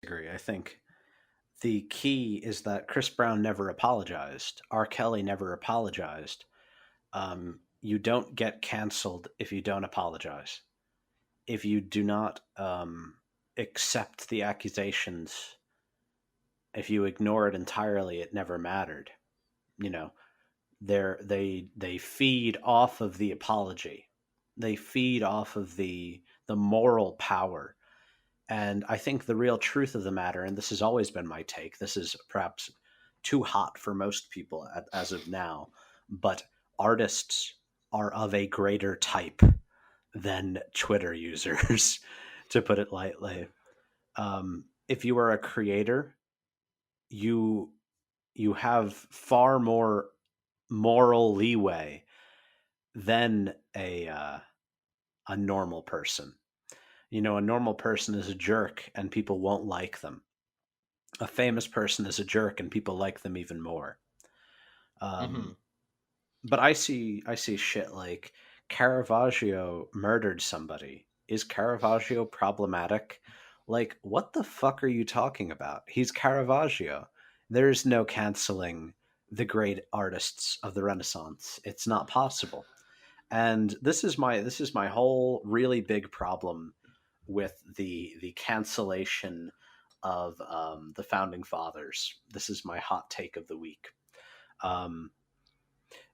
agree. I think the key is that Chris Brown never apologized. R. Kelly never apologized. You don't get canceled if you don't apologize. If you do not accept the accusations, if you ignore it entirely, it never mattered. You know, they feed off of the apology. They feed off of the moral power. And I think the real truth of the matter, and this has always been my take, this is perhaps too hot for most people as of now, but artists are of a greater type than Twitter users, to put it lightly. If you are a creator, you you have far more moral leeway than a normal person. A normal person is a jerk and people won't like them. A famous person is a jerk and people like them even more. Hmm. Um, but I see shit like Caravaggio murdered somebody. Is Caravaggio problematic? Like, what the fuck are you talking about? He's Caravaggio. There's no canceling the great artists of the Renaissance. It's not possible. And this is my whole really big problem with the cancellation of the founding fathers. This is my hot take of the week. Um,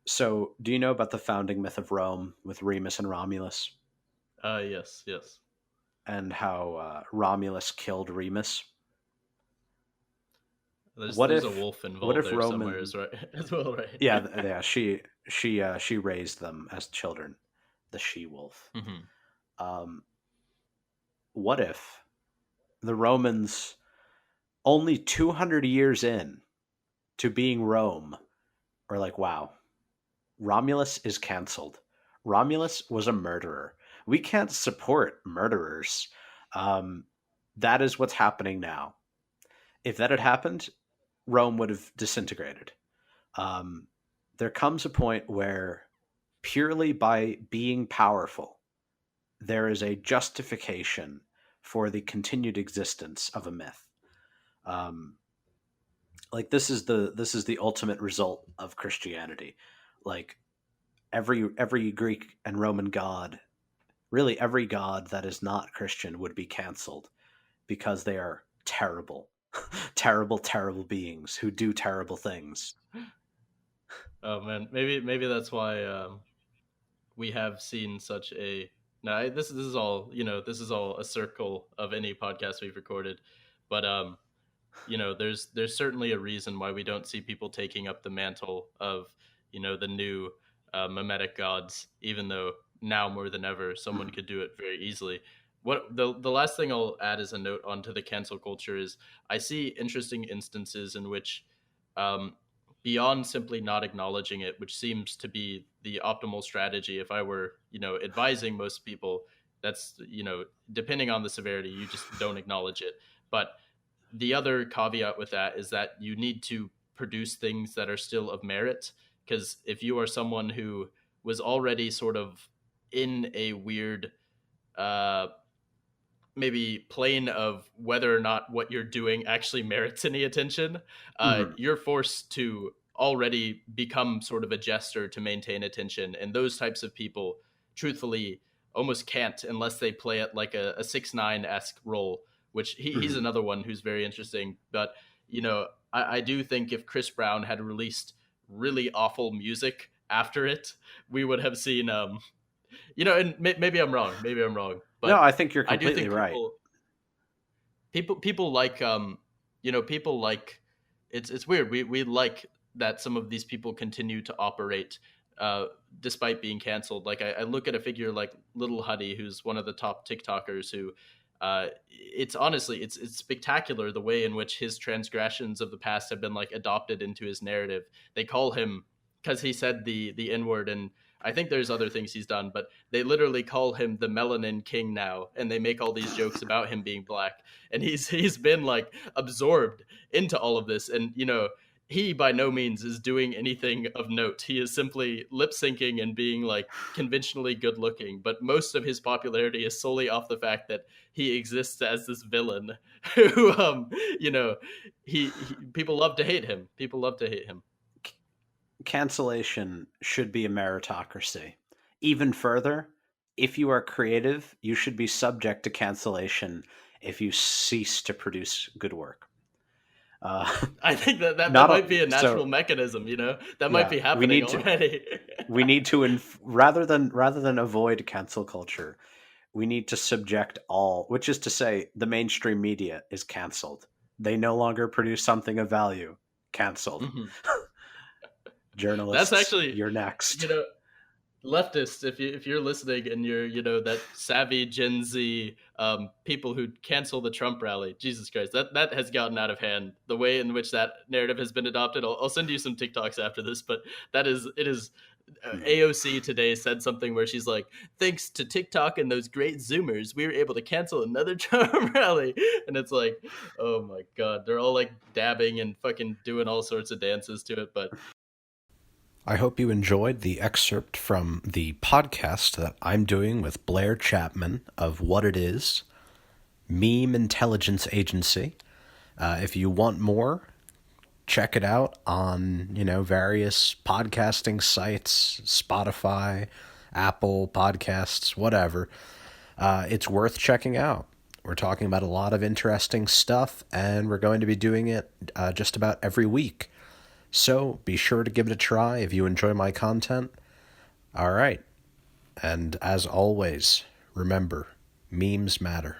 so, do you know about the founding myth of Rome with Remus and Romulus, Yes, yes. and how Romulus killed Remus? There's What there's a if wolf what involved if there somewhere Roman? as right as well, right? Yeah, yeah. She raised them as children, the she wolf. Hmm. Um, what if the Romans, only 200 years in to being Rome, are like, wow, Romulus is canceled. Romulus was a murderer. We can't support murderers. Um, that is what's happening now. If that had happened, Rome would have disintegrated. Um, there comes a point where, purely by being powerful, there is a justification for the continued existence of a myth. Um, like, this is the ultimate result of Christianity. Like, every Greek and Roman god, really every god that is not Christian, would be canceled because they are terrible, terrible, terrible beings who do terrible things. Oh man, maybe that's why we have seen such a. Now this is all, this is all a circle of any podcast we've recorded, but there's certainly a reason why we don't see people taking up the mantle of the new mimetic gods, even though now more than ever someone Mhm. could do it very easily. What the last thing I'll add as a note onto the cancel culture is I see interesting instances in which, um, beyond simply not acknowledging it, which seems to be the optimal strategy if I were advising most people, that's depending on the severity, you just don't acknowledge it. But the other caveat with that is that you need to produce things that are still of merit, because if you are someone who was already sort of in a weird uh maybe plane of whether or not what you're doing actually merits any attention, Mhm. you're forced to already become sort of a jester to maintain attention, and those types of people truthfully almost can't unless they play it like a 6ix9ine-esque role, which he's Mhm. another one who's very interesting. But I do think if Chris Brown had released really awful music after it, we would have seen and maybe I'm wrong, No, but I think you're I do completely think right. people like people like, it's weird, we like that some of these people continue to operate uh despite being canceled. Like I look at a figure like Little Huddy, who's one of the top TikTokers, who it's honestly it's spectacular the way in which his transgressions of the past have been like adopted into his narrative. They call him, because he said the N word, and I think there's other things he's done, but they literally call him the Melanin King now, and they make all these jokes about him being black, and he's been like absorbed into all of this. And he by no means is doing anything of note. He is simply lip syncing and being like conventionally good looking, but most of his popularity is solely off the fact that he exists as this villain who you know, he people love to hate him. People love to hate him. Cancellation should be a meritocracy. Even further, if you are creative, you should be subject to cancellation if you cease to produce good work. I think that Not might be a so. natural mechanism, you know? That might Yeah, be happening already. rather than avoid cancel culture, we need to subject all, which is to say, the mainstream media is canceled. They no longer produce something of value. Canceled. Mhm. That's Journalists, actually, you're next. you know, leftists, if you're listening and you're, you know, that savvy Gen Z people who cancel the Trump rally, Jesus Christ, that has gotten out of hand. The way in which that narrative has been adopted, I'll send you some TikToks after this, but that is it is. Mhm. AOC today said something where she's like, "Thanks to TikTok and those great Zoomers, we were able to cancel another Trump rally." And it's like, oh my god, they're all like dabbing and fucking doing all sorts of dances to it, but I hope you enjoyed the excerpt from the podcast that I'm doing with Blair Chapman of Whatitis, Meme Intelligence Agency. If you want more, check it out on, various podcasting sites, Spotify, Apple Podcasts, whatever. It's worth checking out. We're talking about a lot of interesting stuff, and we're going to be doing it just about every week. So be sure to give it a try if you enjoy my content. All right. And as always, remember, memes matter.